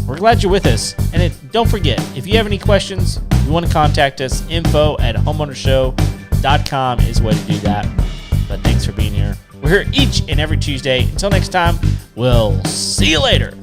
we're glad you're with us. And don't forget, if you have any questions, you want to contact us, info@homeownershow.com is the way to do that. But thanks for being here. We're here each and every Tuesday. Until next time, we'll see you later.